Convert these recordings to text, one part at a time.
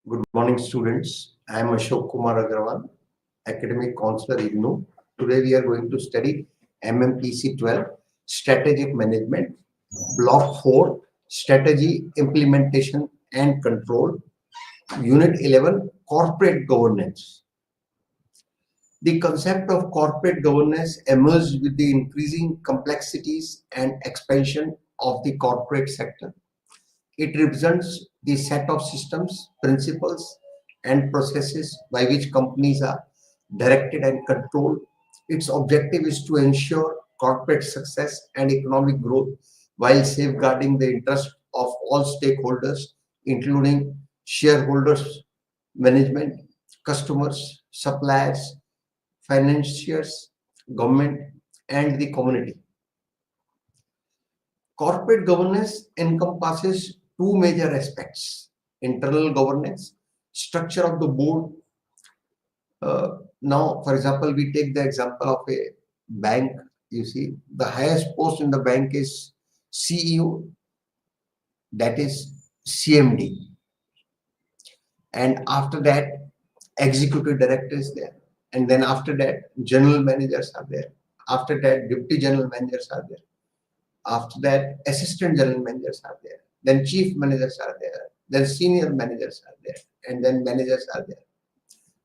Good morning, students. I am Ashok Kumar Aggarwal, Academic Counselor IGNOU. Today we are going to study MMPC 12, Strategic Management, Block 4, Strategy, Implementation and Control, Unit 11, Corporate Governance. The concept of corporate governance emerged with the increasing complexities and expansion of the corporate sector. It represents the set of systems, principles, and processes by which companies are directed and controlled. Its objective is to ensure corporate success and economic growth while safeguarding the interest of all stakeholders, including shareholders, management, customers, suppliers, financiers, government, and the community. Corporate governance encompasses two major aspects: internal governance, structure of the board. Now, for example, we take the example of a bank. You see, the highest post in the bank is CEO, that is CMD, and after that, executive director is there, and then after that, general managers are there. After that, deputy general managers are there. After that, assistant general managers are there. Then chief managers are there. Then senior managers are there. And then managers are there.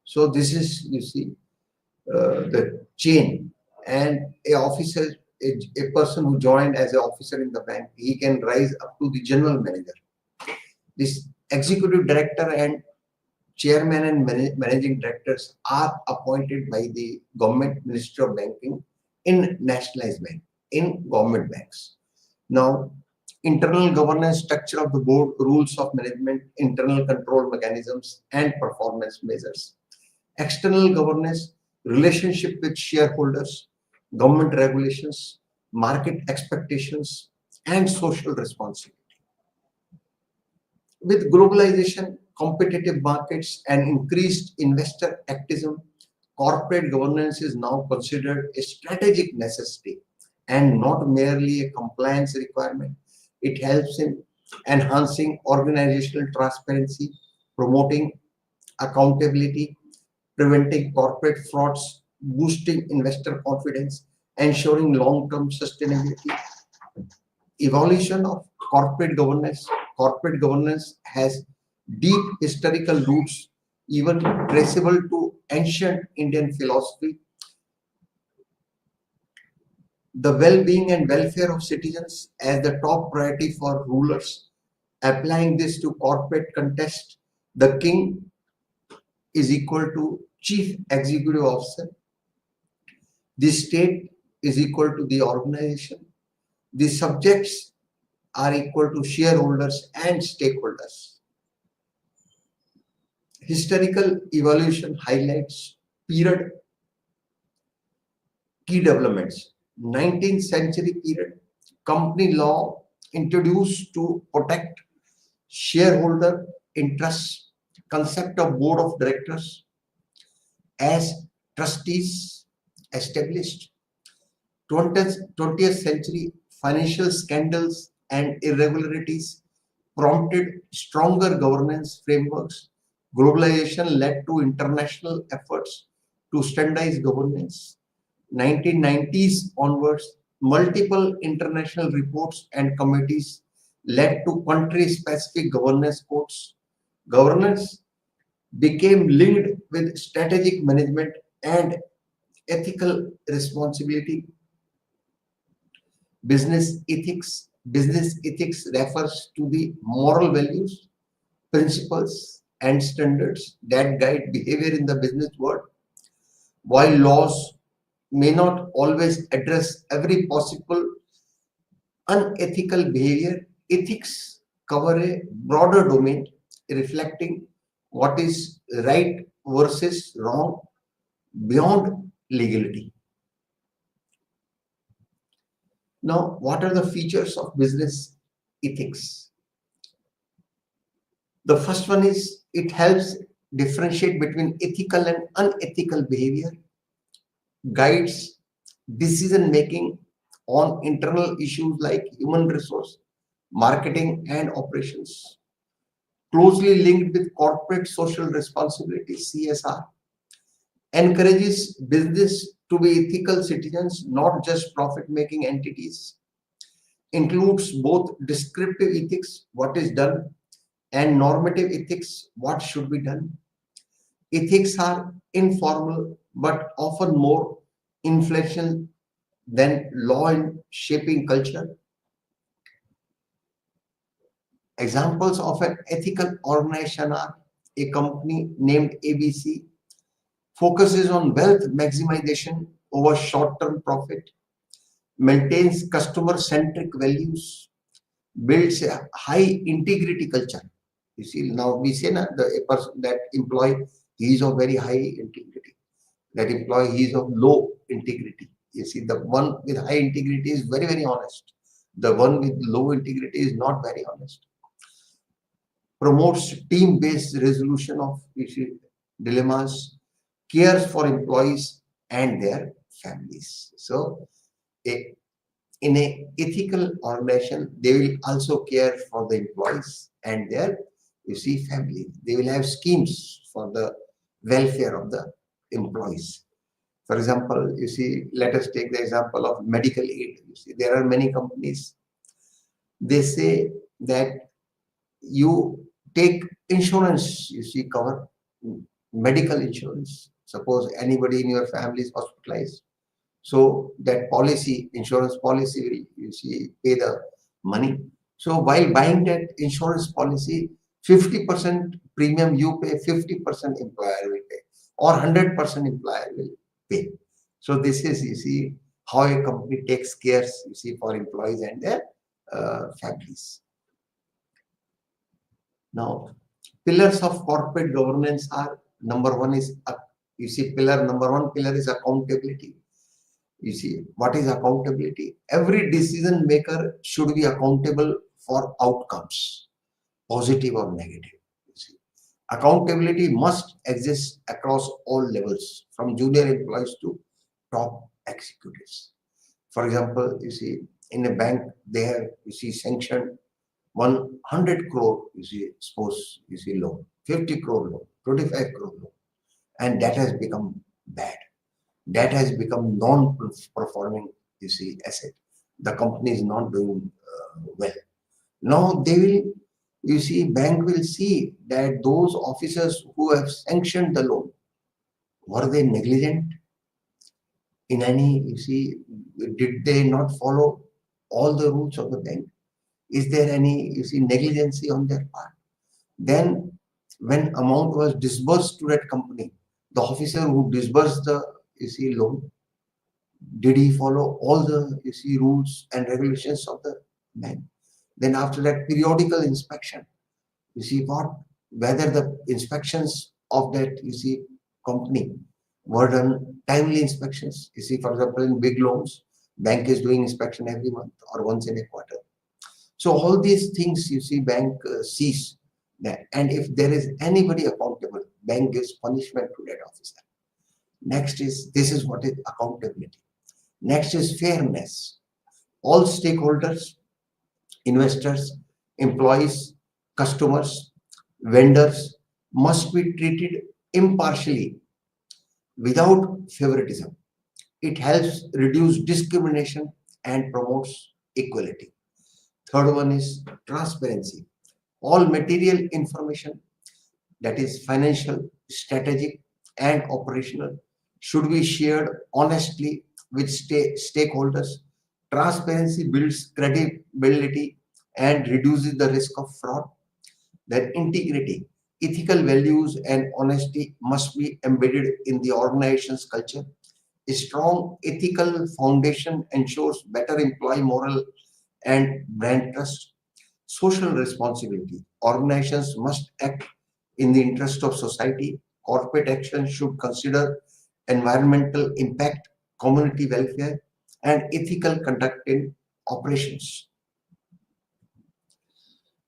So this is, you see, the chain. And a officer, a person who joined as an officer in the bank, he can rise up to the general manager. This executive director and chairman and managing directors are appointed by the government Ministry of Banking in nationalized bank, in government banks. Now, internal governance structure of the board, rules of management, internal control mechanisms, and performance measures. External governance, relationship with shareholders, government regulations, market expectations, and social responsibility. With globalization, competitive markets, and increased investor activism, corporate governance is now considered a strategic necessity and not merely a compliance requirement. It helps in enhancing organizational transparency, promoting accountability, preventing corporate frauds, boosting investor confidence, ensuring long-term sustainability. Evolution of corporate governance. Corporate governance has deep historical roots, even traceable to ancient Indian philosophy. The well-being and welfare of citizens as the top priority for rulers. Applying this to corporate context, the king is equal to chief executive officer. The state is equal to the organization. The subjects are equal to shareholders and stakeholders. Historical evolution highlights period key developments. 19th century period, company law introduced to protect shareholder interests, concept of board of directors as trustees established. 20th century financial scandals and irregularities prompted stronger governance frameworks. Globalization led to international efforts to standardize governance. 1990s onwards, multiple international reports and committees led to country-specific governance codes. Governance became linked with strategic management and ethical responsibility. Business ethics. Business ethics refers to the moral values, principles, and standards that guide behavior in the business world. While laws may not always address every possible unethical behavior, ethics cover a broader domain reflecting what is right versus wrong beyond legality. Now, what are the features of business ethics? The first one is it helps differentiate between ethical and unethical behavior, guides decision making on internal issues like human resource, marketing, and operations, closely linked with corporate social responsibility, CSR, encourages business to be ethical citizens, not just profit making entities, includes both descriptive ethics, what is done, and normative ethics, what should be done. Ethics are informal but often more influential than law in shaping culture. Examples of an ethical organization are a company named ABC focuses on wealth maximization over short-term profit, maintains customer-centric values, builds a high integrity culture. You see, now we say na, a person that employee he is of very high integrity. That employee he is of low integrity. You see, the one with high integrity is very, very honest. The one with low integrity is not very honest. Promotes team-based resolution of issue dilemmas, cares for employees and their families. So, a, in a ethical organization, they will also care for the employees and their, you see, family. They will have schemes for the welfare of the employees. For example, you see, let us take the example of medical aid. You see, there are many companies. They say that you take insurance, you see, cover medical insurance. Suppose anybody in your family is hospitalized, so that policy, insurance policy will, you see, pay the money. So while buying that insurance policy, 50% premium you pay, 50% employer will pay, or 100% employer will pay. So this is, you see, how a company takes care, you see, for employees and their families. Now, pillars of corporate governance are, number one is, you see, number one pillar is accountability. You see, what is accountability? Every decision maker should be accountable for outcomes, positive or negative. You see, accountability must exist across all levels, from junior employees to top executives. For example, you see, in a bank, they have, you see, sanctioned 100 crore, you see, suppose, you see, loan, 50 crore loan, 25 crore loan, and that has become bad. That has become non-performing, you see, asset. The company is not doing well. Now they will, you see, bank will see that those officers who have sanctioned the loan, were they negligent in any, you see, did they not follow all the rules of the bank? Is there any, you see, negligency on their part? Then when amount was disbursed to that company, the officer who disbursed the, you see, loan, did he follow all the, you see, rules and regulations of the bank? Then after that periodical inspection, you see what, whether the inspections of that, you see, company were done timely inspections. You see, for example, in big loans, bank is doing inspection every month or once in a quarter. So all these things, you see, bank sees that, and if there is anybody accountable, bank gives punishment to that officer. Next is, this is what is accountability. Next is fairness. All stakeholders, investors, employees, customers, vendors must be treated impartially without favoritism. It helps reduce discrimination and promotes equality. Third one is transparency. All material information, that is financial, strategic, and operational, should be shared honestly with stakeholders. Transparency builds credibility and reduces the risk of fraud. Then integrity, ethical values and honesty must be embedded in the organization's culture. A strong ethical foundation ensures better employee moral and brand trust. Social responsibility. Organizations must act in the interest of society. Corporate action should consider environmental impact, community welfare, and ethical conduct in operations.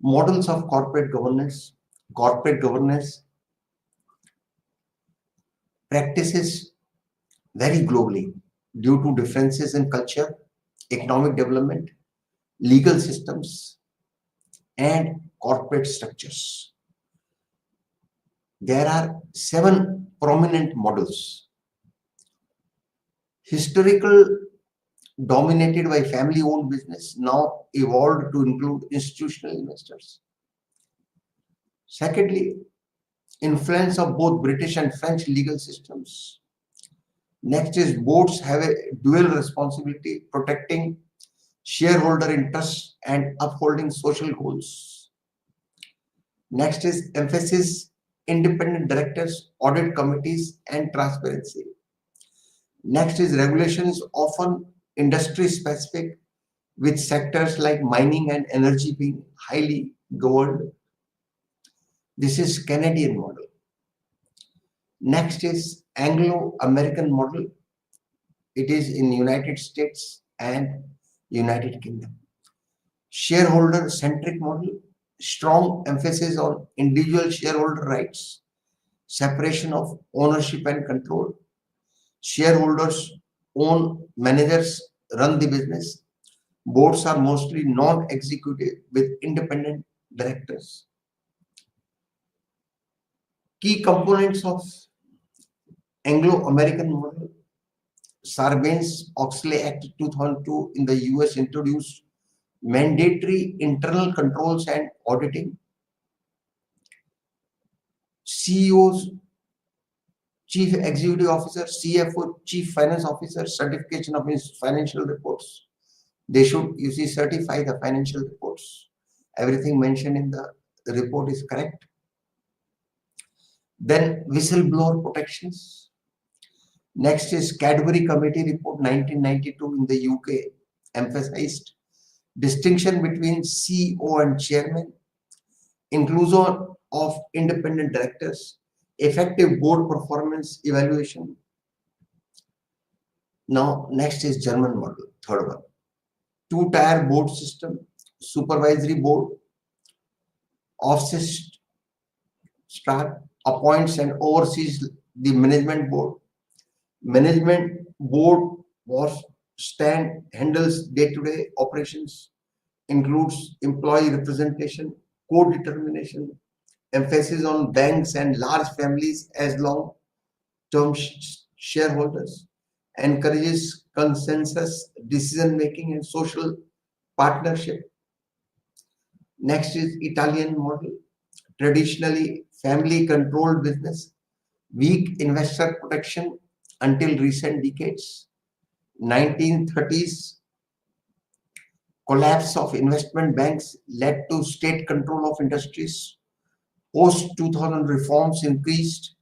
Models of corporate governance. Corporate governance practices vary globally due to differences in culture, economic development, legal systems, and corporate structures. There are seven prominent models. Historical dominated by family owned business, now evolved to include institutional investors. Secondly, influence of both British and French legal systems. Next is boards have a dual responsibility protecting shareholder interests and upholding social goals. Next is emphasis independent directors, audit committees, and transparency. Next is regulations often industry specific with sectors like mining and energy being highly governed. This is Canadian model. Next is Anglo-American model. It is in United States and United Kingdom. Shareholder-centric model, strong emphasis on individual shareholder rights, separation of ownership and control. Shareholders own, managers run the business. Boards are mostly non-executive with independent directors. Key components of Anglo-American model. Sarbanes-Oxley Act 2002 in the US introduced mandatory internal controls and auditing. CEOs, Chief Executive Officer, CFO, Chief Finance Officer, certification of his financial reports. They should, you see, certify the financial reports. Everything mentioned in the report is correct. Then whistleblower protections. Next is Cadbury Committee Report 1992 in the UK emphasized distinction between CEO and chairman, inclusion of independent directors, effective board performance evaluation. Now, next is German model, third one. Two-tier board system, supervisory board, Aufsichtsrat appoints and oversees the management board. Management board was handles day-to-day operations, includes employee representation, co-determination, emphasis on banks and large families as long-term shareholders, encourages consensus decision-making and social partnership. Next is Italian model, traditionally family-controlled business, weak investor protection until recent decades. 1930s collapse of investment banks led to state control of industries. Post 2000 reforms increased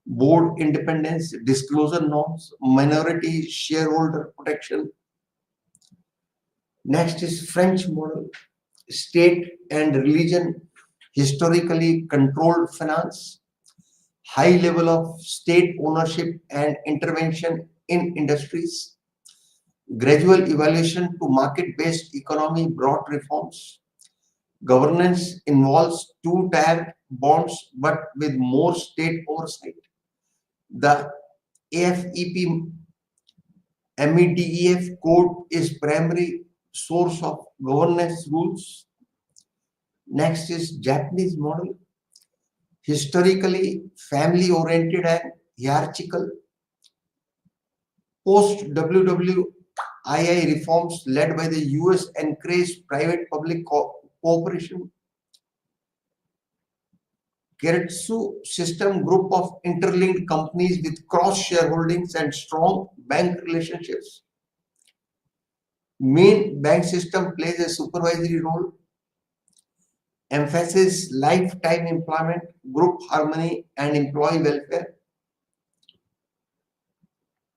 board independence, disclosure norms, minority shareholder protection. Next is French model, state and religion historically controlled finance, high level of state ownership and intervention in industries, gradual evolution to market-based economy brought reforms. Governance involves two-tier bonds but with more state oversight. The AFEP MEDEF code is primary source of governance rules. Next is Japanese model, historically family-oriented and hierarchical. Post WWII reforms led by the US encouraged private-public cooperation. Keiretsu system group of interlinked companies with cross shareholdings and strong bank relationships. Main bank system plays a supervisory role. Emphasis lifetime employment, group harmony, and employee welfare.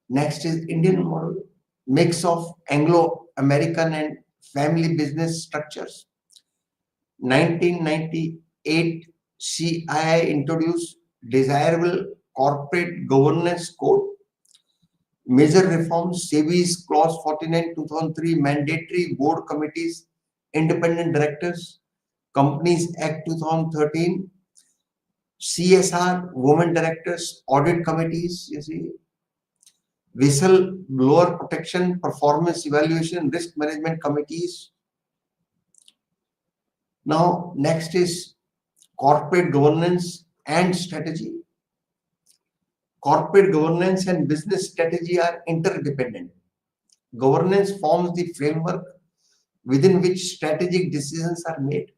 Next is Indian model, mix of Anglo-American and family business structures. 1998 CII introduced desirable corporate governance code. Major reforms, SEBI's Clause 49 2003 mandatory board committees, independent directors, Companies Act 2013, CSR, women directors, audit committees, you see, whistleblower protection, performance evaluation, risk management committees. Now, next is corporate governance, and strategy. Corporate governance and business strategy are interdependent. Governance forms the framework within which strategic decisions are made.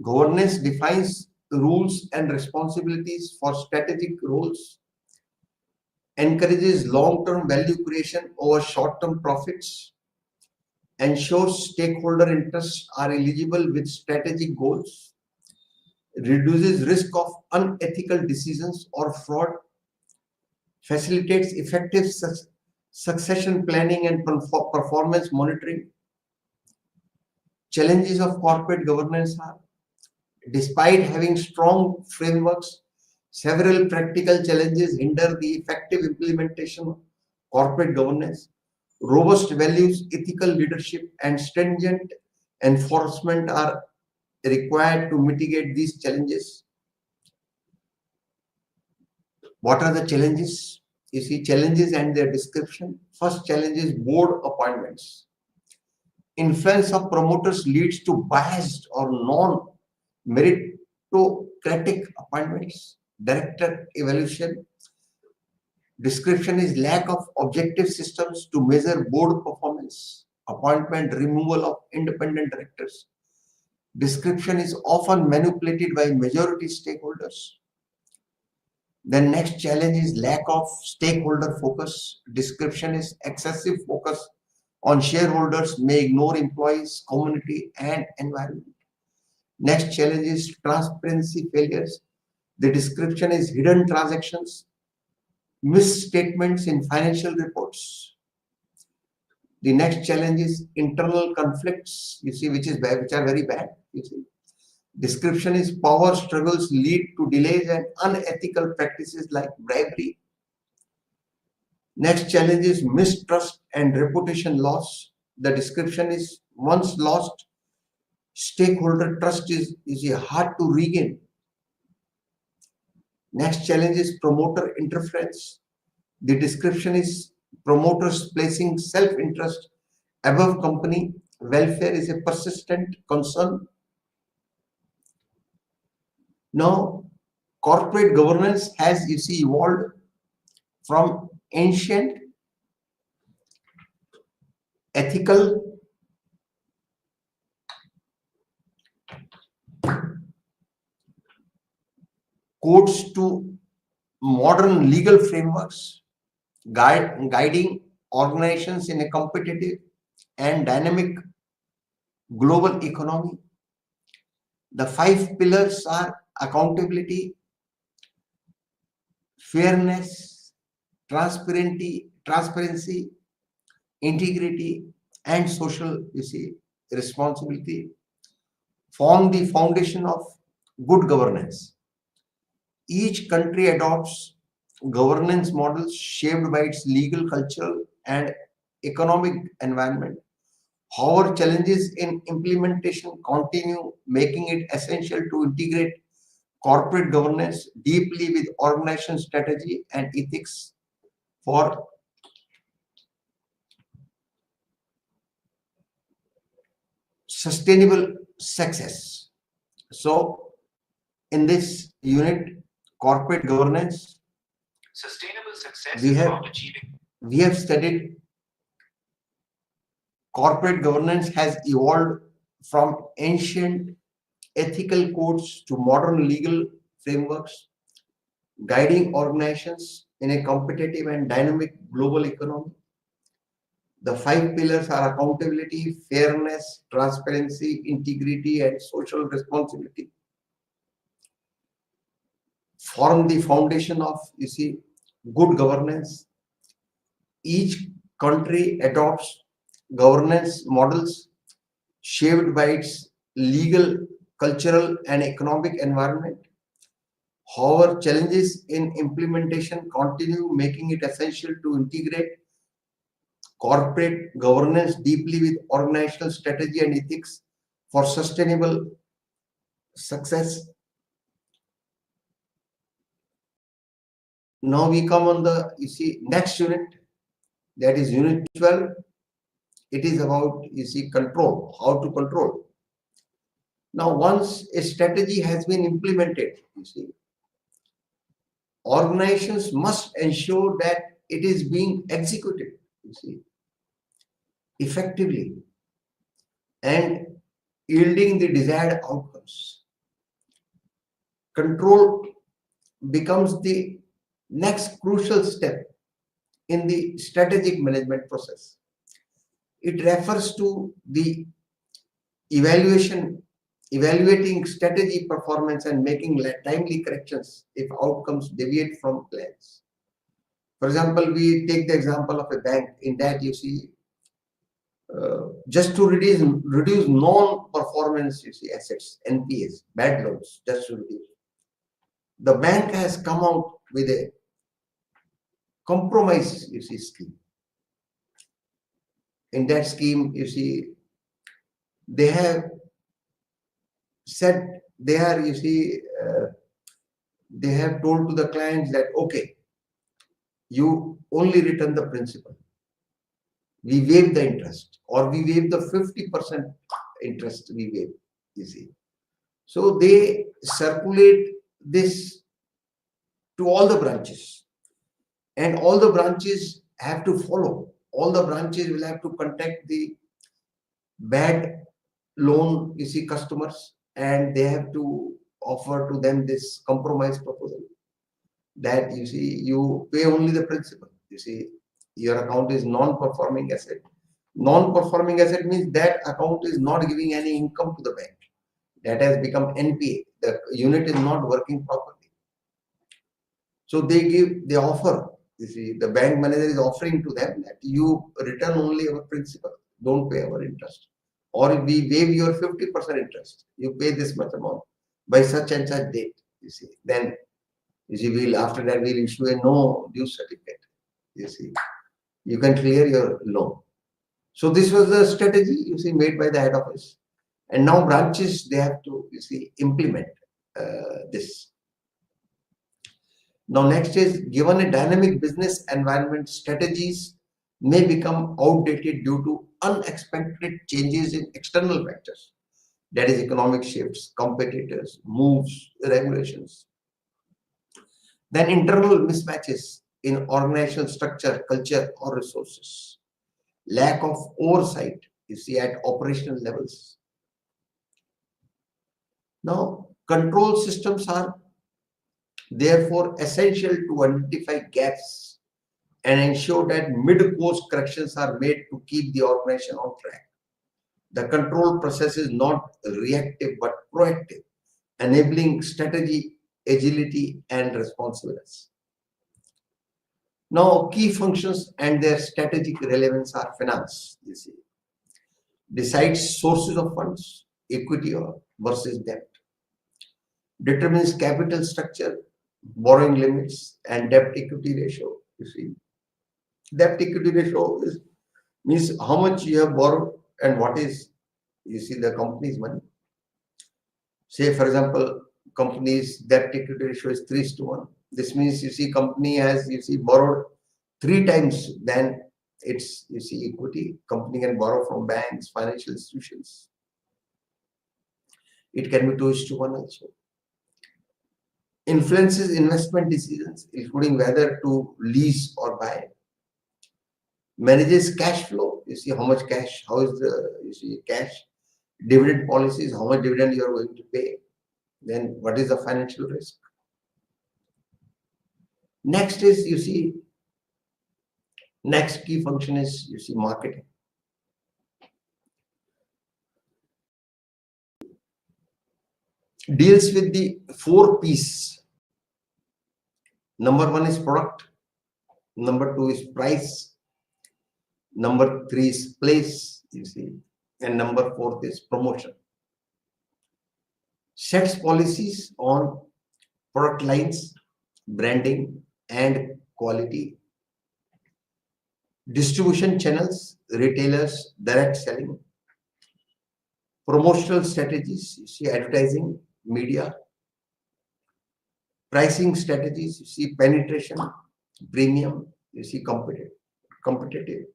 Governance defines rules and responsibilities for strategic roles, encourages long-term value creation over short-term profits, ensures stakeholder interests are eligible with strategic goals, reduces risk of unethical decisions or fraud, facilitates effective succession planning and performance monitoring. Challenges of corporate governance are, despite having strong frameworks, several practical challenges hinder the effective implementation of corporate governance. Robust values, ethical leadership, and stringent enforcement are required to mitigate these challenges. What are the challenges? You see, challenges and their description. First challenge is board appointments. Influence of promoters leads to biased or non-meritocratic appointments. Director evaluation. Description is lack of objective systems to measure board performance. Appointment removal of independent directors. Description is often manipulated by majority stakeholders. The next challenge is lack of stakeholder focus. Description is excessive focus on shareholders may ignore employees, community, and environment. Next challenge is transparency failures. The description is hidden transactions, misstatements in financial reports. The next challenge is internal conflicts, you see, which are very bad. You see, description is power struggles lead to delays and unethical practices like bribery. Next challenge is mistrust and reputation loss. The description is once lost, stakeholder trust is hard to regain. Next challenge is promoter interference. The description is promoters placing self-interest above company welfare is a persistent concern. Now, corporate governance has evolved from ancient ethical codes to modern legal frameworks, guiding organizations in a competitive and dynamic global economy. The 5 pillars are accountability, fairness, transparency, integrity, and social responsibility form the foundation of good governance. Each country adopts governance models shaped by its legal, cultural, and economic environment. However, challenges in implementation continue, making it essential to integrate corporate governance deeply with organization strategy and ethics for sustainable success. So, in this unit, corporate governance, sustainable success we is have about achieving. we have studied corporate governance has evolved from ancient ethical codes to modern legal frameworks, guiding organizations in a competitive and dynamic global economy. The 5 pillars are accountability, fairness, transparency, integrity, and social responsibility. Form the foundation of good governance. Each country adopts governance models shaped by its legal, cultural, and economic environment. However, challenges in implementation continue, making it essential to integrate corporate governance deeply with organizational strategy and ethics for sustainable success. Now we come on the next unit, that is unit 12. It is about control, how to control. Now, once a strategy has been implemented, you see, organizations must ensure that it is being executed, you see, effectively and yielding the desired outcomes. Control becomes the next crucial step in the strategic management process. It refers to the evaluation, evaluating strategy performance and making timely corrections if outcomes deviate from plans. For example, we take the example of a bank. In that, you see, just to reduce non-performance, you see, assets, NPAs, bad loans, just to reduce. The bank has come out with a compromise, you see, scheme. In that scheme, you see, they have said they are, you see, they have told to the clients that, okay, you only return the principal. We waive the interest, or we waive the 50% interest we waive, you see. So they circulate this to all the branches, and all the branches have to follow. All the branches will have to contact the bad loan, you see, customers, and they have to offer to them this compromise proposal that, you see, you pay only the principal. You see, your account is non-performing asset. Non-performing asset means that account is not giving any income to the bank. That has become NPA. The unit is not working properly. So they offer, you see, the bank manager is offering to them that you return only our principal, don't pay our interest. Or we waive your 50% interest. You pay this much amount by such and such date, you see. Then, you see, after that we'll issue a no due certificate. You see, you can clear your loan. So this was the strategy, you see, made by the head office. And now branches, they have to, you see, implement this. Now next is, given a dynamic business environment, strategies may become outdated due to unexpected changes in external factors. That is economic shifts, competitors, moves, regulations. Then internal mismatches in organizational structure, culture, or resources. Lack of oversight, you see, at operational levels. Now, control systems are therefore essential to identify gaps and ensure that mid-course corrections are made to keep the organization on track. The control process is not reactive but proactive, enabling strategy, agility, and responsiveness. Now, key functions and their strategic relevance are finance, you see. Decides sources of funds, equity versus debt. Determines capital structure, borrowing limits, and debt equity ratio, you see. Debt equity ratio means how much you have borrowed and what is, you see, the company's money. Say, for example, company's debt equity ratio is 3:1. This means, you see, company has, you see, borrowed 3 times than its, you see, equity. Company can borrow from banks, financial institutions. It can be 2:1 also. Influences investment decisions, including whether to lease or buy. Manages cash flow, you see, how much cash, how is the, you see, cash. Dividend policies, how much dividend you are going to pay. Then what is the financial risk. Next is, you see, next key function is, you see, marketing. Deals with the 4 P's. Number 1 is product. Number 2 is price. Number 3 is place, you see. And number 4 is promotion. Sets policies on product lines, branding, and quality. Distribution channels, retailers, direct selling. Promotional strategies, you see, advertising, media. Pricing strategies, you see, penetration, premium, you see, competitive.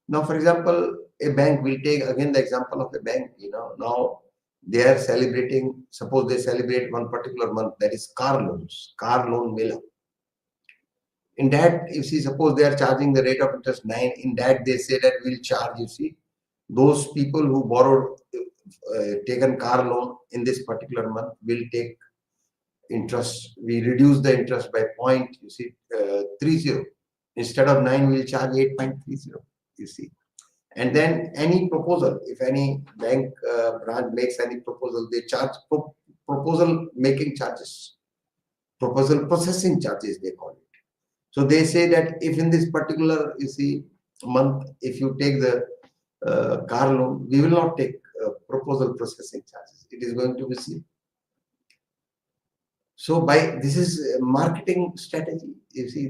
Now, for example, a bank, we'll take again the example of a bank, you know. Now, They are celebrating, suppose they celebrate one particular month, that is car loans, car loan mela. In that, you see, suppose they are charging the rate of interest 9, in that they say that we'll charge, you see, those people who borrowed, taken car loan in this particular month will take interest. We reduce the interest by point, you see, 30. Instead of 9, we'll charge 8.30, you see. And then any proposal, if any bank branch makes any proposal, they charge proposal making charges, proposal processing charges, they call it. So they say that if in this particular, you see, month, if you take the car loan, we will not take proposal processing charges. It is going to be zero. So this is a marketing strategy. You see,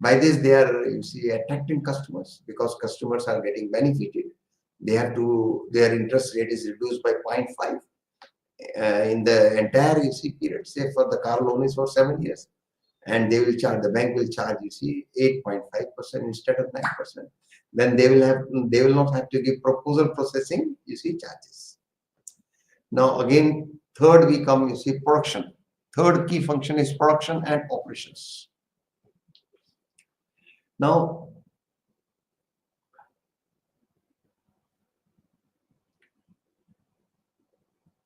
by this they are, you see, attracting customers, because customers are getting benefited. Their interest rate is reduced by 0.5 in the entire, you see, period. Say for the car loan is for 7 years, and the bank will charge, you see, 8.5% instead of 9%. Then they will not have to give proposal processing, you see, charges. Now again, third we come, you see, production. Third key function is production and operations. Now,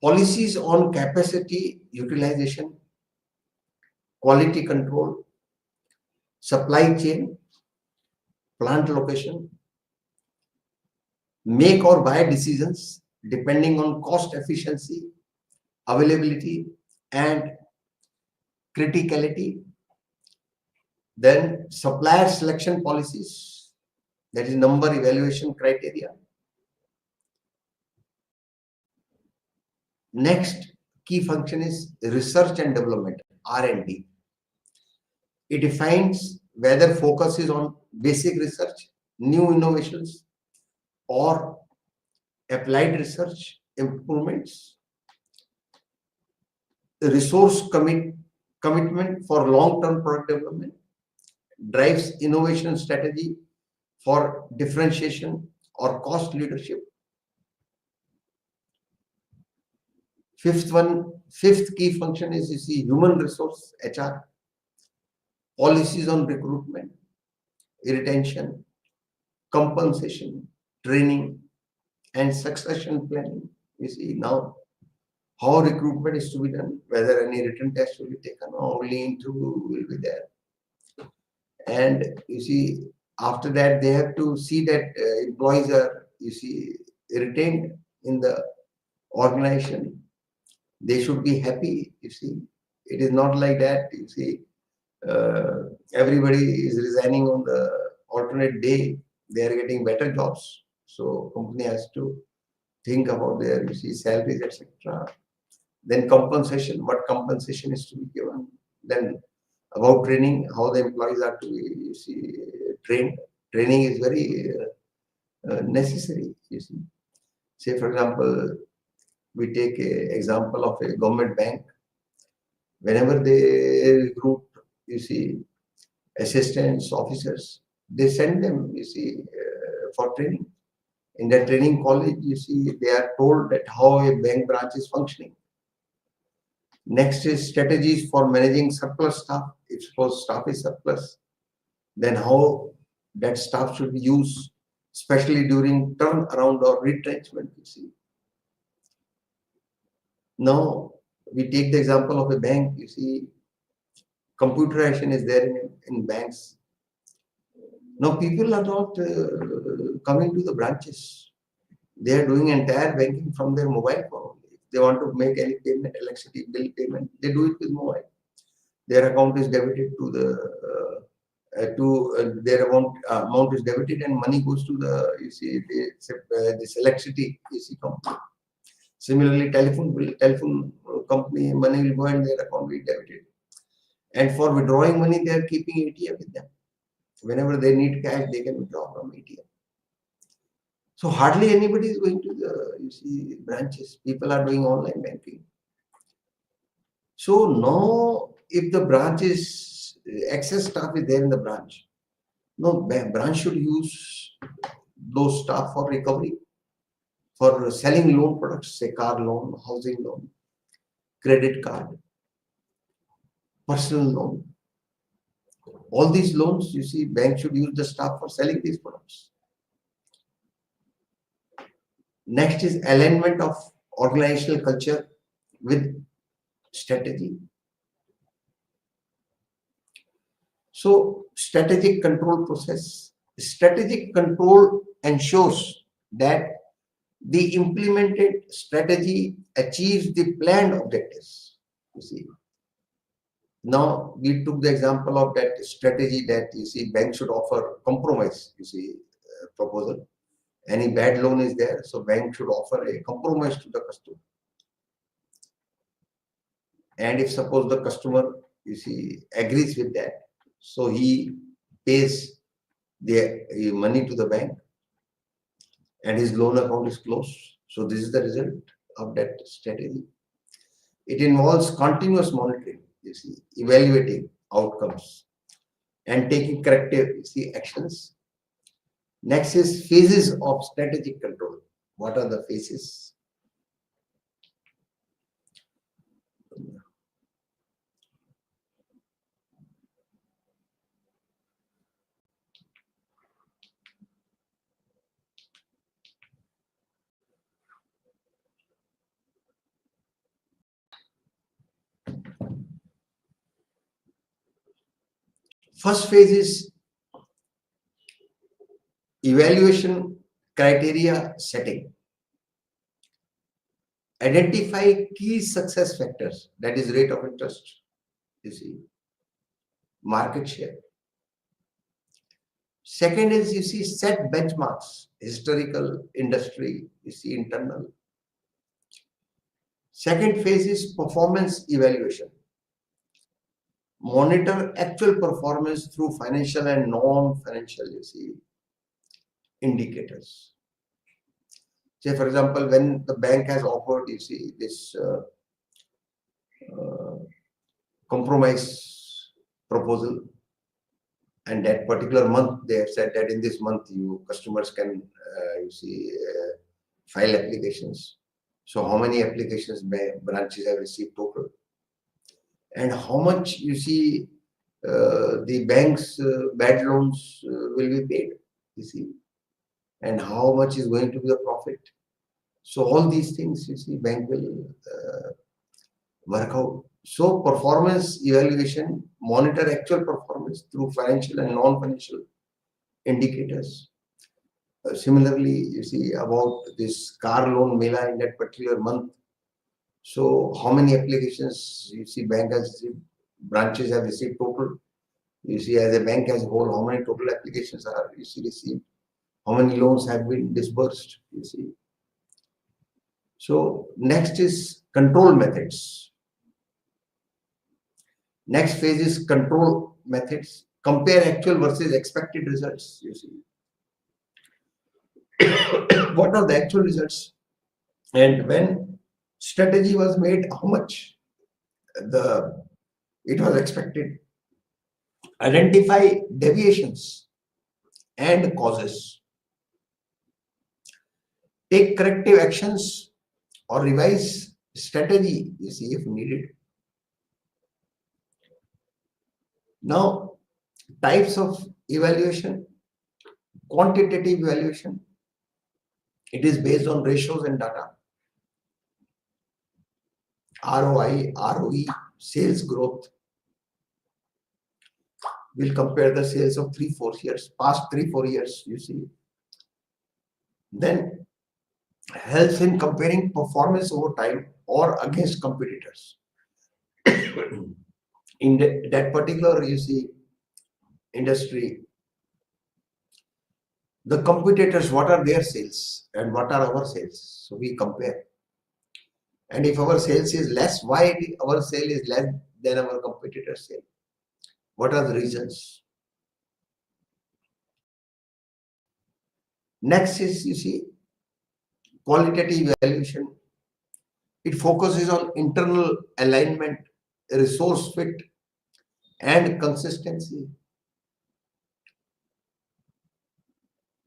policies on capacity utilization, quality control, supply chain, plant location, make or buy decisions depending on cost efficiency, availability, and criticality. Then supplier selection policies, that is number evaluation criteria. Next key function is research and development, R&D. It defines whether focus is on basic research, new innovations, or applied research improvements. Resource commitment for long-term product development, drives innovation strategy for differentiation or cost leadership. Fifth key function is, you see, human resource, HR, policies on recruitment, retention, compensation, training, and succession planning. You see now how recruitment is to be done, whether any written test will be taken or only interview will be there. And you see, after that they have to see that employees are, you see, retained in the organization. They should be happy, you see. It is not like that, you see, everybody is resigning on the alternate day. They are getting better jobs. So company has to think about their, you see, salaries, etc. Then compensation, what compensation is to be given. Then about training, how the employees are to be, you see, trained. Training is very necessary, you see. Say for example, we take an example of a government bank. Whenever they recruit, you see, assistants, officers, they send them, you see, for training. In the training college, you see, they are told that how a bank branch is functioning. Next is strategies for managing surplus staff. If suppose staff is surplus, then how that staff should be used, especially during turnaround or retrenchment, you see. Now, we take the example of a bank, you see, computerization is there in banks. Now, people are not coming to the branches. They are doing entire banking from their mobile phone. If they want to make any payment, electricity bill payment, they do it with mobile. Their account is debited to the their amount is debited and money goes to the, you see, this electricity, you see, company. Similarly, telephone company money will go and their account will be debited. And for withdrawing money, they are keeping ATM with them. Whenever they need cash, they can withdraw from ATM. So hardly anybody is going to the, you see, branches. People are doing online banking. So now, if the branch is, excess staff is there in the branch, no, branch should use those staff for recovery, for selling loan products, say car loan, housing loan, credit card, personal loan. All these loans, you see, bank should use the staff for selling these products. Next is alignment of organizational culture with strategy. So, strategic control process. Strategic control ensures that the implemented strategy achieves the planned objectives. You see, now we took the example of that strategy that you see bank should offer compromise. You see, proposal. Any bad loan is there, so bank should offer a compromise to the customer. And if suppose the customer, you see, agrees with that, so he pays the money to the bank and his loan account is closed. So this is the result of that strategy. It involves continuous monitoring, you see, evaluating outcomes and taking corrective, you see, actions. Next is phases of strategic control. What are the phases? First phase is evaluation criteria setting. Identify key success factors, that is rate of interest, you see, market share. Second is, you see, set benchmarks, historical, industry, you see, internal. Second phase is performance evaluation. Monitor actual performance through financial and non-financial, you see, indicators. Say, for example, when the bank has offered, you see, this compromise proposal, and that particular month they have said that in this month you customers can you see file applications. So how many applications branches have received total, and how much, you see, the bank's bad loans will be paid, you see, and how much is going to be the profit. So all these things, you see, bank will work out. So performance evaluation, monitor actual performance through financial and non-financial indicators. Similarly, you see, about this car loan mela in that particular month. So how many applications, you see, bank has received, branches have received total. You see, as a bank as a whole, how many total applications are, you see, received? How many loans have been disbursed, you see? So next is control methods. Next phase is control methods. Compare actual versus expected results, you see. What are the actual results? And when strategy was made, how much it was expected. Identify deviations and causes. Take corrective actions or revise strategy, you see, if needed. Now, types of evaluation. Quantitative evaluation. It is based on ratios and data. ROI, ROE, sales growth. We'll compare the sales of 3-4 years, past 3-4 years, you see. Then helps in comparing performance over time or against competitors. In that particular, you see, industry, the competitors, what are their sales and what are our sales? So we compare. And if our sales is less, why our sale is less than our competitors' sale? What are the reasons? Next is, you see, qualitative evaluation. It focuses on internal alignment, resource fit, and consistency.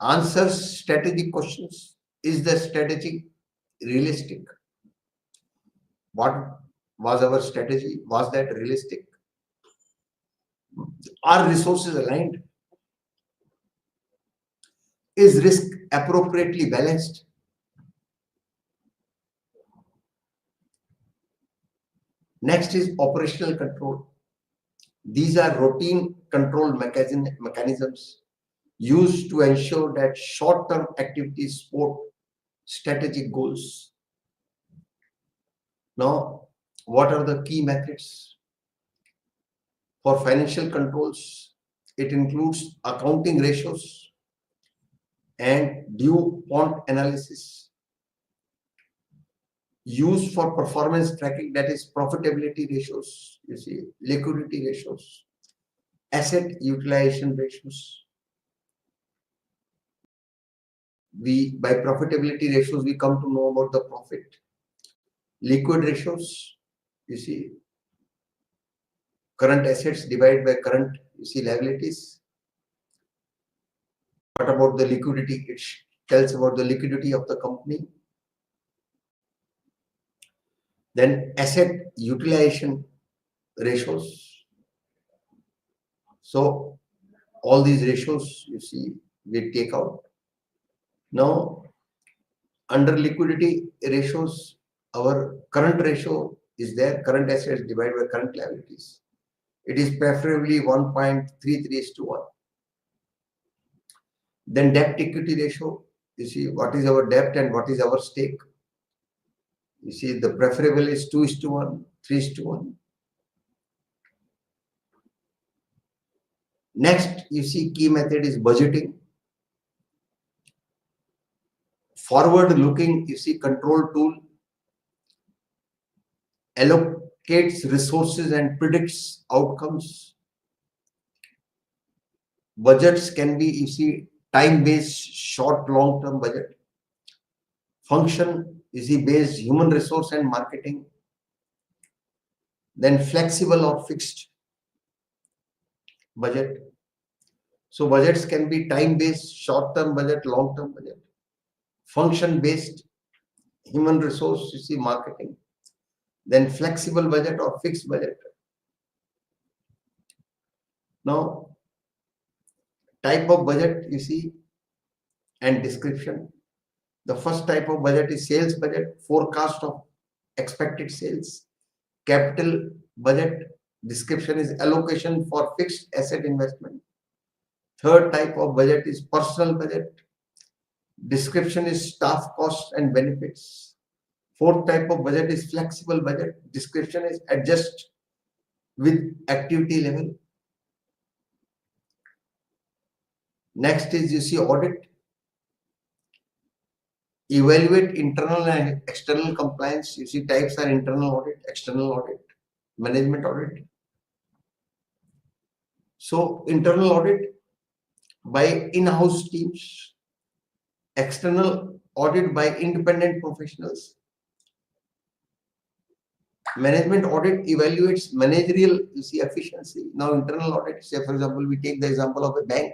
Answers strategic questions. Is the strategy realistic? What was our strategy? Was that realistic? Are resources aligned? Is risk appropriately balanced? Next is operational control. These are routine control mechanisms used to ensure that short-term activities support strategic goals. Now, what are the key methods for financial controls? It includes accounting ratios and DuPont analysis used for performance tracking, that is profitability ratios, you see, liquidity ratios, asset utilization ratios. By profitability ratios, we come to know about the profit. Liquid ratios, you see, current assets divided by current, you see, liabilities. What about the liquidity? It tells about the liquidity of the company. Then asset utilization ratios. So all these ratios, you see, we take out. Now, under liquidity ratios, our current ratio is there, current assets divided by current liabilities. It is preferably 1.33:1. Then debt equity ratio, you see, what is our debt and what is our stake. You see, the preferable is 2:1, 3:1. Next, you see, key method is budgeting. Forward looking, you see, control tool allocates resources and predicts outcomes. Budgets can be, you see, time-based, short, long-term budget. Function, you see, based human resource and marketing. Then flexible or fixed budget. So budgets can be time-based, short-term budget, long-term budget. Function-based, human resource, you see, marketing. Then flexible budget or fixed budget. Now, type of budget, you see, and description. The first type of budget is sales budget, forecast of expected sales. Capital budget, description is allocation for fixed asset investment. Third type of budget is personal budget. Description is staff costs and benefits. Fourth type of budget is flexible budget. Description is adjust with activity level. Next is, you see, audit. Evaluate internal and external compliance. You see, types are internal audit, external audit, management audit. So internal audit by in-house teams, external audit by independent professionals. Management audit evaluates managerial, you see, efficiency. Now internal audit, say for example, we take the example of a bank.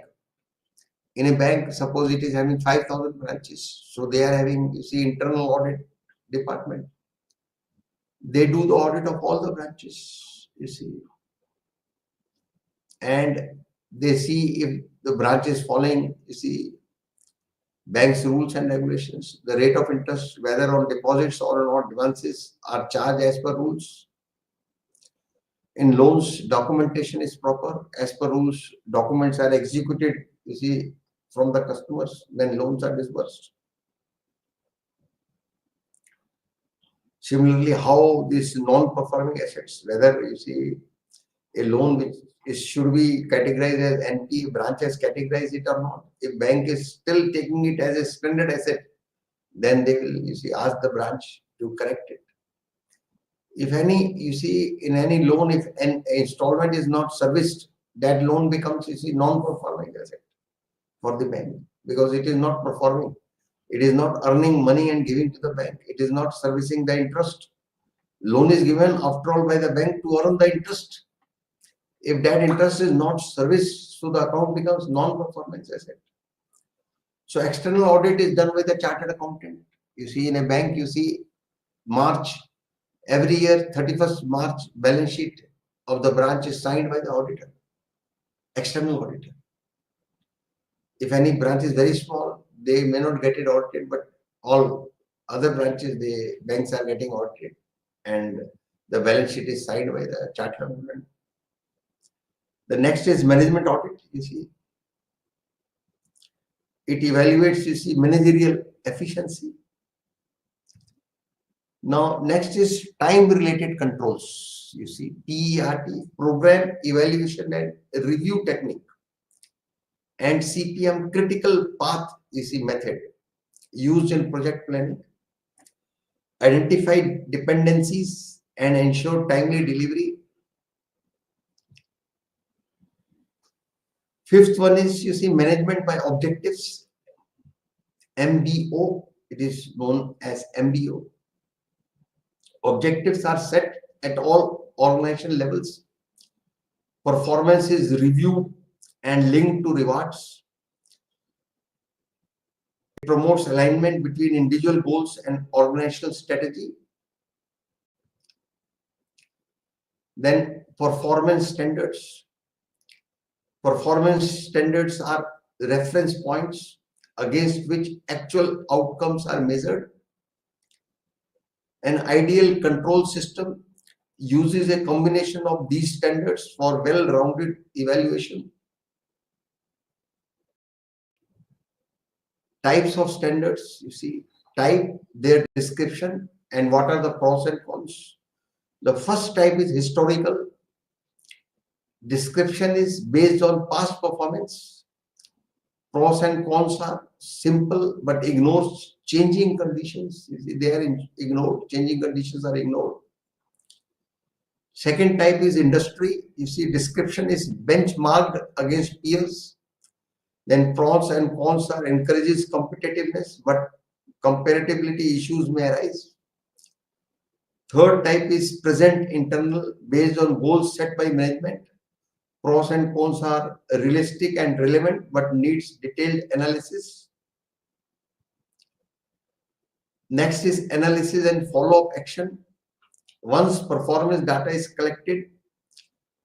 In a bank, suppose it is having 5,000 branches. So they are having, you see, internal audit department. They do the audit of all the branches, you see. And they see if the branch is following, you see, bank's rules and regulations, the rate of interest, whether on deposits or on advances are charged as per rules. In loans, documentation is proper as per rules. Documents are executed, you see, from the customers when loans are disbursed. Similarly, how these non-performing assets, whether you see a loan which should be categorized as NP, branch has categorized it or not. If bank is still taking it as a standard asset, then they will, you see, ask the branch to correct it. If any, you see, in any loan, if an installment is not serviced, that loan becomes, you see, non-performing asset for the bank because it is not performing. It is not earning money and giving to the bank. It is not servicing the interest. Loan is given after all by the bank to earn the interest. If that interest is not serviced, so the account becomes non-performance asset. So external audit is done by the chartered accountant. You see, in a bank, you see March, every year, 31st March, balance sheet of the branch is signed by the auditor, external auditor. If any branch is very small, they may not get it audited, but all other branches, the banks are getting audited, and the balance sheet is signed by the chartered accountant. The next is management audit. You see, it evaluates, you see, managerial efficiency. Now, next is time-related controls. You see, PERT, program evaluation and review technique, and CPM, critical path, you see, method used in project planning. Identify dependencies and ensure timely delivery. Fifth one is, you see, management by objectives, MBO. It is known as MBO. Objectives are set at all organization levels. Performance is reviewed and linked to rewards. It promotes alignment between individual goals and organizational strategy. Then performance standards. Performance standards are reference points against which actual outcomes are measured. An ideal control system uses a combination of these standards for well-rounded evaluation. Types of standards, you see, type, their description, and what are the pros and cons. The first type is historical. Description is based on past performance. Pros and cons are simple but ignores changing conditions. You see, they are ignored. Changing conditions are ignored. Second type is industry. You see, description is benchmarked against peers. Then pros and cons are encourages competitiveness, but comparability issues may arise. Third type is present internal, based on goals set by management. Pros and cons are realistic and relevant, but needs detailed analysis. Next is analysis and follow-up action. Once performance data is collected,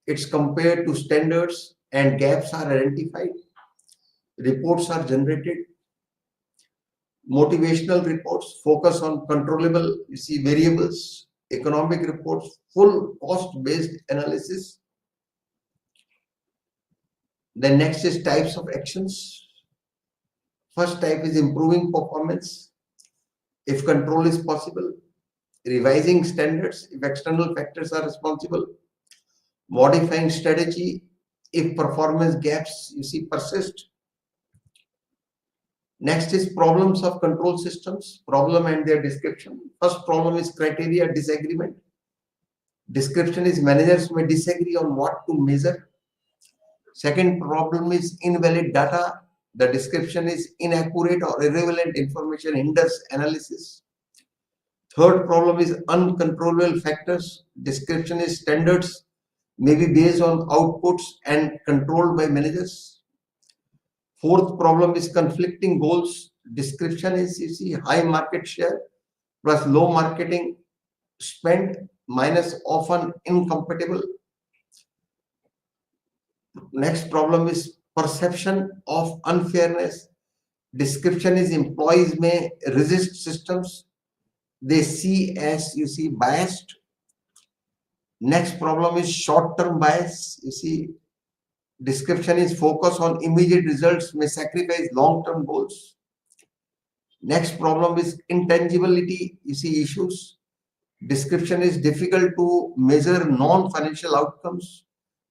it's compared to standards and gaps are identified. Reports are generated. Motivational reports focus on controllable, you see, variables. Economic reports, full cost-based analysis. The next is types of actions. First type is improving performance, if control is possible. Revising standards, if external factors are responsible. Modifying strategy, if performance gaps, you see, persist. Next is problems of control systems, problem and their description. First problem is criteria disagreement. Description is managers may disagree on what to measure. Second problem is invalid data. The description is inaccurate or irrelevant information hinders analysis. Third problem is uncontrollable factors. Description is standards may be based on outputs and controlled by managers. Fourth problem is conflicting goals. Description is, you see, high market share plus low marketing spend minus often incompatible. Next problem is perception of unfairness. Description is employees may resist systems they see as, you see, biased. Next problem is short-term bias. You see, description is focus on immediate results may sacrifice long-term goals. Next problem is intangibility, you see, issues. Description is difficult to measure non-financial outcomes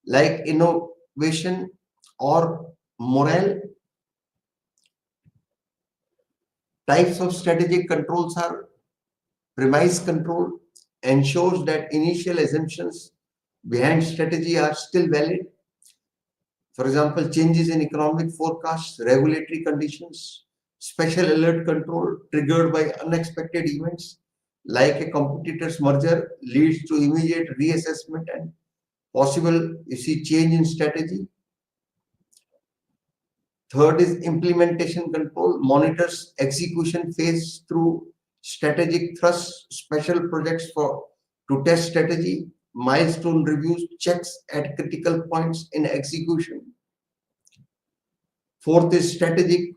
like innovation or morale. Types of strategic controls are premise control, ensures that initial assumptions behind strategy are still valid. For example, changes in economic forecasts, regulatory conditions. Special alert control triggered by unexpected events like a competitor's merger leads to immediate reassessment and possible, you see, change in strategy. Third is implementation control, monitors execution phase through strategic thrust, special projects for to test strategy, milestone reviews, checks at critical points in execution. Fourth is strategic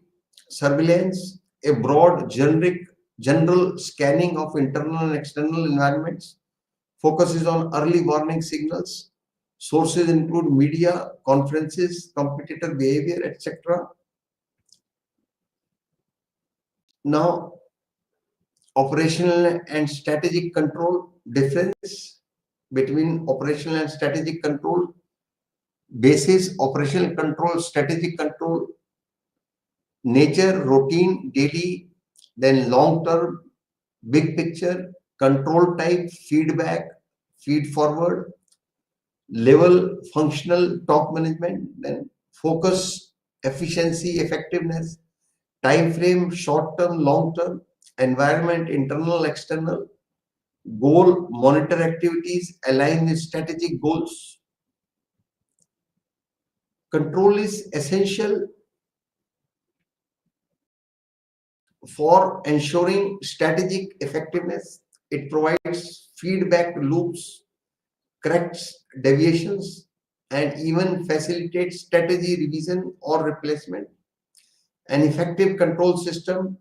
surveillance, a broad general scanning of internal and external environments, focuses on early warning signals. Sources include media, conferences, competitor behavior, etc. Now, operational and strategic control, difference between operational and strategic control. Basis: operational control, strategic control, nature, routine, daily, then long term, big picture, control type, feedback, feed forward, level, functional, top management, then focus, efficiency, effectiveness, time frame, short term, long term, environment, internal, external, goal, monitor activities, align with strategic goals. Control is essential for ensuring strategic effectiveness. It provides feedback loops, corrects deviations, and even facilitates strategy revision or replacement. An effective control system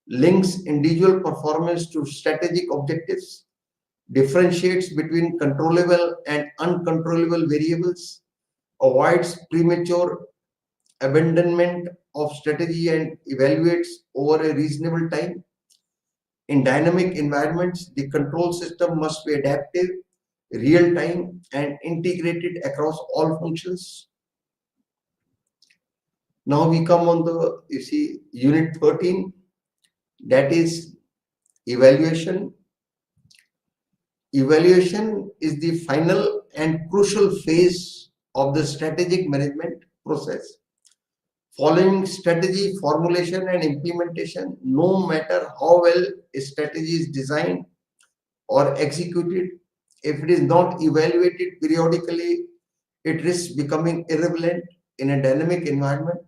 links individual performance to strategic objectives, differentiates between controllable and uncontrollable variables, avoids premature abandonment of strategy, and evaluates over a reasonable time. In dynamic environments, the control system must be adaptive, real time, and integrated across all functions. Now we come on the, you see, unit 13, that is evaluation. Evaluation is the final and crucial phase of the strategic management process. Following strategy formulation and implementation, no matter how well a strategy is designed or executed, if it is not evaluated periodically, it risks becoming irrelevant in a dynamic environment.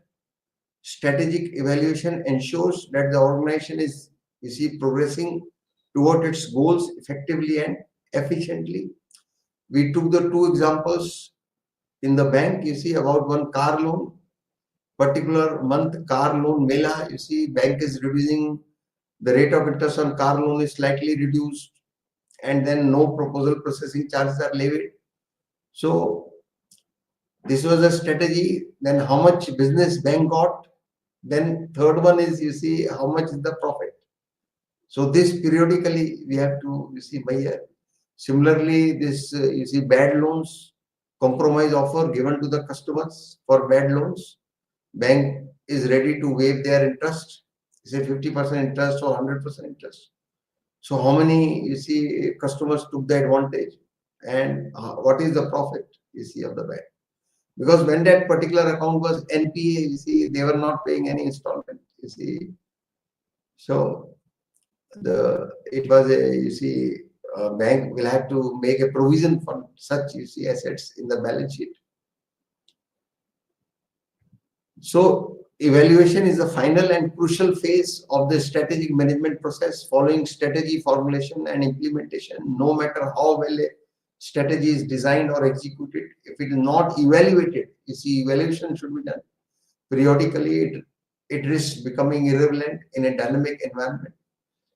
Strategic evaluation ensures that the organization is, you see, progressing toward its goals effectively and efficiently. We took the two examples in the bank, you see, about one car loan, particular month car loan mela, you see, bank is reducing the rate of interest on car loan is slightly reduced, and then no proposal processing charges are levied. So this was a strategy. Then how much business bank got? Then third one is, you see, how much is the profit? So this periodically we have to, you see, measure. Similarly, this you see, bad loans, compromise offer given to the customers for bad loans. Bank is ready to waive their interest, say 50% interest or 100% interest. So how many, you see, customers took the advantage, and what is the profit, you see, of the bank? Because when that particular account was NPA, you see, they were not paying any installment, you see. So it was a, you see, bank will have to make a provision for such, you see, assets in the balance sheet. So evaluation is the final and crucial phase of the strategic management process. Following strategy formulation and implementation, no matter how well a strategy is designed or executed, if it is not evaluated, you see, evaluation should be done periodically, it risks becoming irrelevant in a dynamic environment.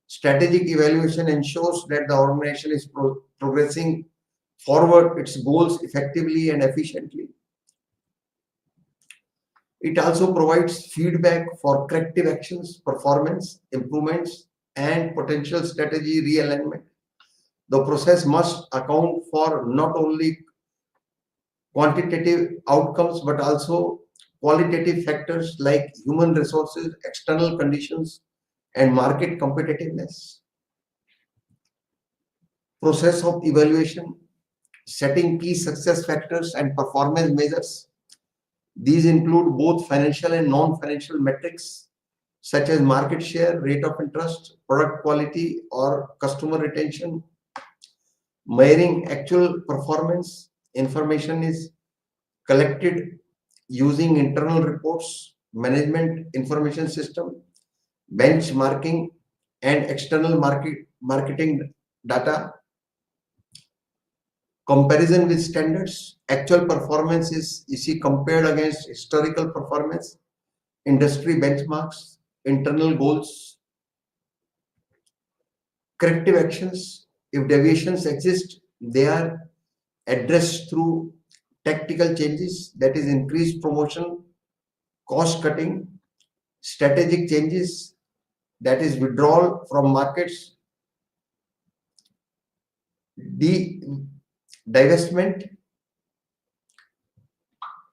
Strategic evaluation ensures that the organization is progressing forward its goals effectively and efficiently. It also provides feedback for corrective actions, performance improvements, and potential strategy realignment. The process must account for not only quantitative outcomes but also qualitative factors like human resources, external conditions, and market competitiveness. Process of evaluation: setting key success factors and performance measures. These include both financial and non-financial metrics such as market share, rate of interest, product quality, or customer retention. Measuring actual performance: information is collected using internal reports, management information system, benchmarking and external marketing data, comparison with standards, actual performance is see compared against historical performance, industry benchmarks, internal goals, corrective actions. If deviations exist, they are addressed through tactical changes, that is increased promotion, cost cutting, strategic changes, that is withdrawal from markets, de divestment.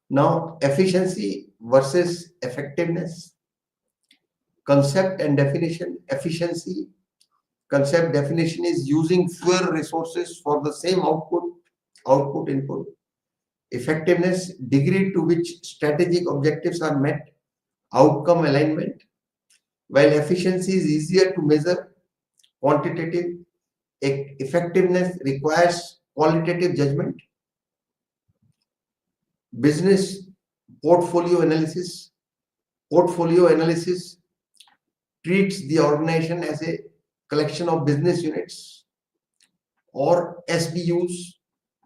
Now, efficiency versus effectiveness, concept and definition. Efficiency concept definition is using fewer resources for the same output input. Effectiveness, degree to which strategic objectives are met, outcome alignment. While efficiency is easier to measure, quantitative, effectiveness requires qualitative judgment. Business portfolio analysis. Portfolio analysis treats the organization as a collection of business units or SBUs,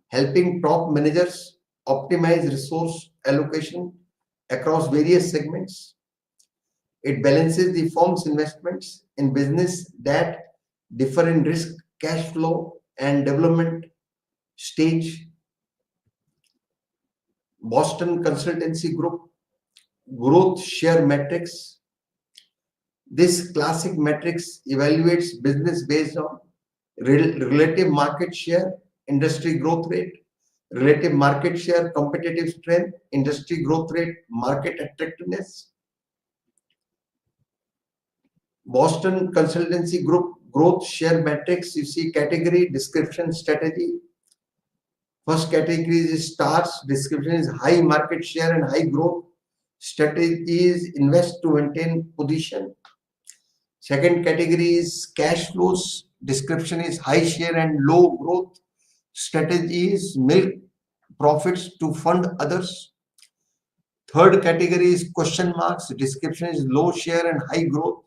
helping top managers optimize resource allocation across various segments. It balances the firm's investments in business that differ in risk, cash flow, and development stage. Boston Consultancy Group growth share matrix. This classic matrix evaluates business based on relative market share, industry growth rate, relative market share, competitive strength, industry growth rate, market attractiveness. Boston Consultancy Group growth share matrix, you see category, description, strategy. First category is stars, description is high market share and high growth. Strategy is invest to maintain position. Second category is cash flows, description is high share and low growth. Strategy is milk profits to fund others. Third category is question marks, description is low share and high growth.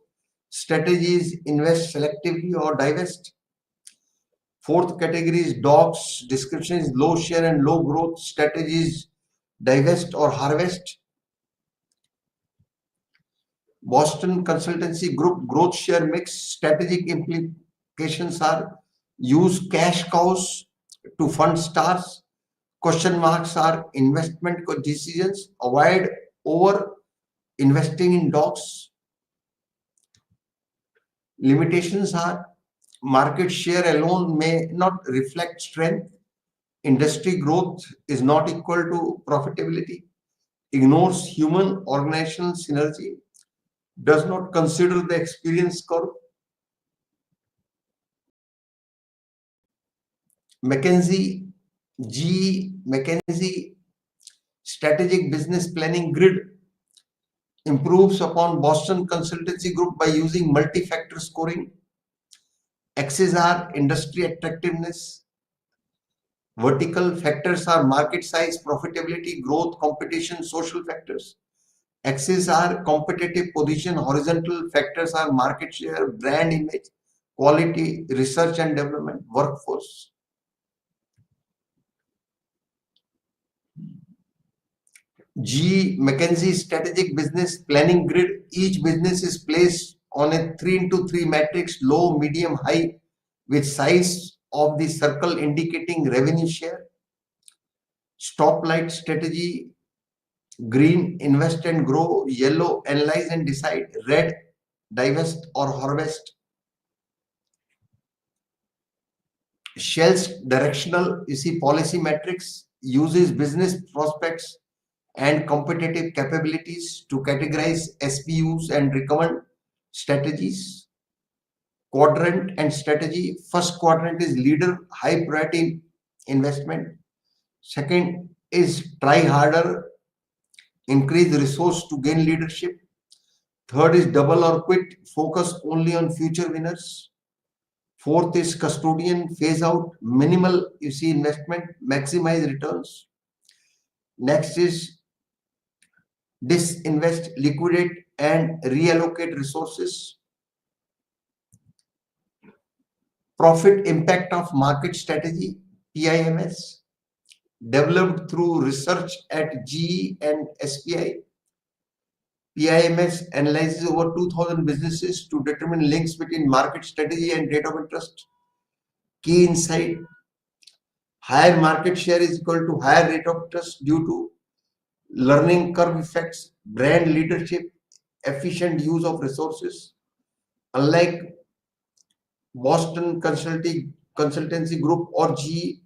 Strategy is invest selectively or divest. Fourth category is dogs, description is low share and low growth. Strategy is divest or harvest. Boston Consultancy Group growth share mix, strategic implications are use cash cows to fund stars. Question marks are investment decisions, avoid over investing in dogs. Limitations are market share alone may not reflect strength. Industry growth is not equal to profitability. Ignores human organizational synergy. Does not consider the experience curve. McKinsey strategic business planning grid improves upon Boston Consultancy Group by using multi-factor scoring. Axes are industry attractiveness. Vertical factors are market size, profitability, growth, competition, social factors. Axes are competitive position. Horizontal factors are market share, brand image, quality, research and development, workforce. McKinsey strategic business planning grid. Each business is placed on a 3x3 matrix, low, medium, high, with size of the circle indicating revenue share. Stoplight strategy. Green, invest and grow. Yellow, analyze and decide. Red, divest or harvest. Shell's directional, you see policy matrix, uses business prospects and competitive capabilities to categorize SBUs and recommend strategies. Quadrant and strategy. First quadrant is leader, high priority investment. Second is try harder, increase resource to gain leadership. Third is double or quit, focus only on future winners. Fourth is custodian, phase out, minimal, you see investment, maximize returns. Next is disinvest, liquidate, and reallocate resources. Profit impact of market strategy, PIMS, developed through research at GE and SPI. PIMS analyzes over 2000 businesses to determine links between market strategy and rate of interest. Key insight: higher market share is equal to higher rate of interest due to learning curve effects, brand leadership, efficient use of resources. Unlike Boston Consultancy Group or GE,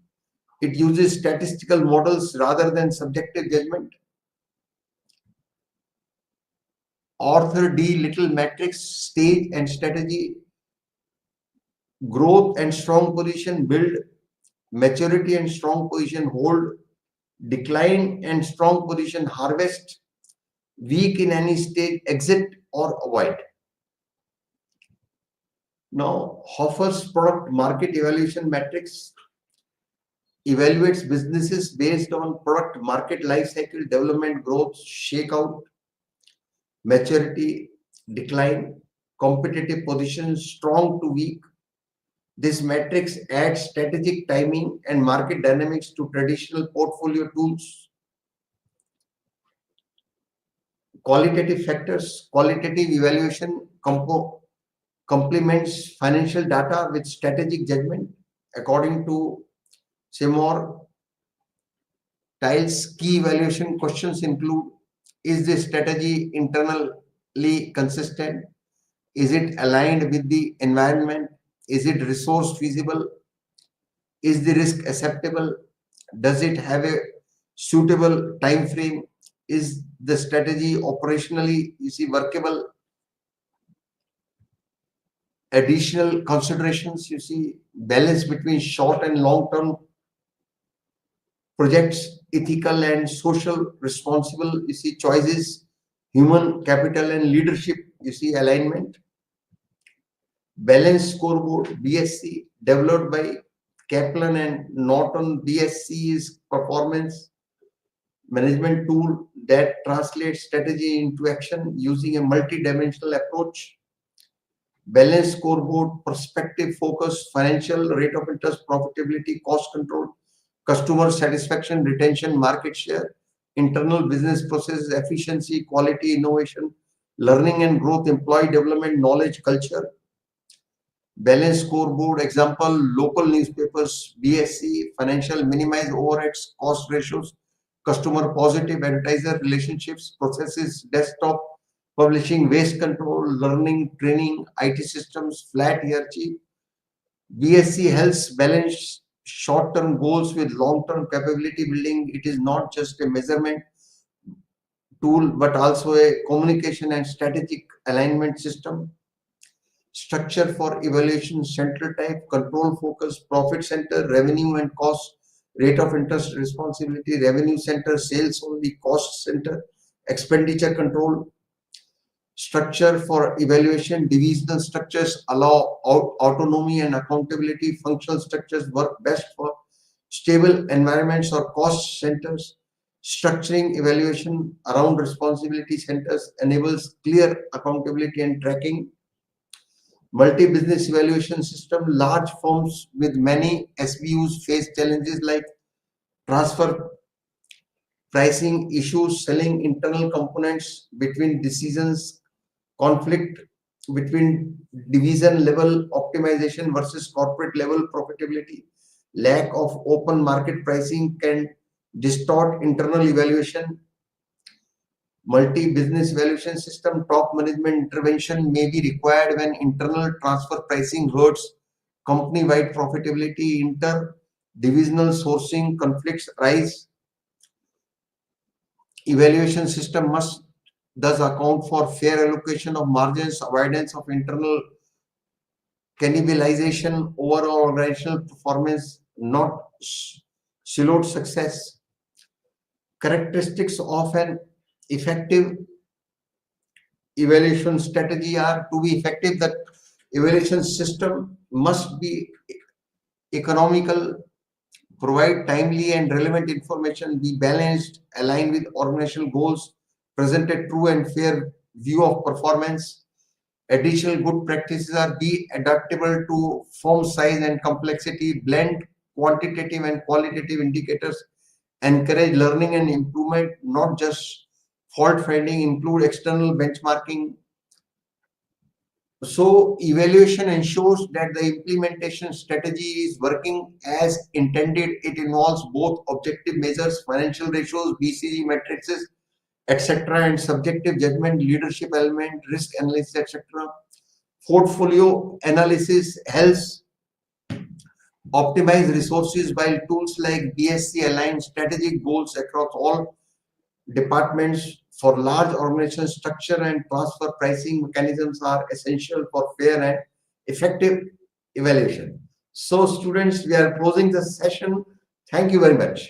it uses statistical models rather than subjective judgment. Arthur D. Little matrix, stage and strategy, growth and strong position build, maturity and strong position hold, decline and strong position harvest, weak in any stage exit or avoid. Now, Hoffer's product market evaluation matrix evaluates businesses based on product market life cycle development, growth, shakeout, maturity, decline, competitive position, strong to weak. This matrix adds strategic timing and market dynamics to traditional portfolio tools. Qualitative factors, qualitative evaluation complements financial data with strategic judgment. According to Seymour Tiles, key evaluation questions include: is the strategy internally consistent? Is it aligned with the environment? Is it resource feasible? Is the risk acceptable? Does it have a suitable time frame? Is the strategy operationally workable? Additional considerations, balance between short and long term projects, ethical and social responsible, choices, human capital and leadership, alignment. Balance scoreboard, BSC, developed by Kaplan and Norton. BSC is performance management tool that translates strategy into action using a multi-dimensional approach. Balance scoreboard, perspective focus, financial, rate of interest, profitability, cost control, customer satisfaction, retention, market share, internal business processes, efficiency, quality, innovation, learning and growth, employee development, knowledge, culture. Balance scoreboard example: local newspapers, BSC, financial, minimize overheads, cost ratios, customer positive, advertiser relationships, processes, desktop, publishing, waste control, learning, training, IT systems, flat hierarchy. BSC helps balance short-term goals with long-term capability building. It is not just a measurement tool, but also a communication and strategic alignment system. Structure for evaluation: central type, control focus, profit center, revenue and cost, rate of interest, responsibility, revenue center, sales only, cost center, expenditure control. Structure for evaluation: divisional structures allow autonomy and accountability. Functional structures work best for stable environments or cost centers. Structuring evaluation around responsibility centers enables clear accountability and tracking. Multi-business evaluation system: large firms with many SBUs face challenges like transfer pricing issues, selling internal components between decisions, conflict between division level optimization versus corporate level profitability. Lack of open market pricing can distort internal evaluation. Multi-business evaluation system: top management intervention may be required when internal transfer pricing hurts company-wide profitability. Inter-divisional sourcing conflicts arise. Evaluation system must thus account for fair allocation of margins, avoidance of internal cannibalization, overall organizational performance, not siloed success. Characteristics of an effective evaluation strategy are: to be effective, the evaluation system must be economical, provide timely and relevant information, be balanced, align with organizational goals, present a true and fair view of performance. Additional good practices are be adaptable to firm size and complexity, blend quantitative and qualitative indicators, encourage learning and improvement, not just fault finding, include external benchmarking. So evaluation ensures that the implementation strategy is working as intended. It involves both objective measures, financial ratios, BCG matrices, etc., and subjective judgment, leadership element, risk analysis, etc. Portfolio analysis helps optimize resources, while tools like BSC align strategic goals across all departments. For large organization, structure and transfer pricing mechanisms are essential for fair and effective evaluation. So students, we are closing the session. Thank you very much.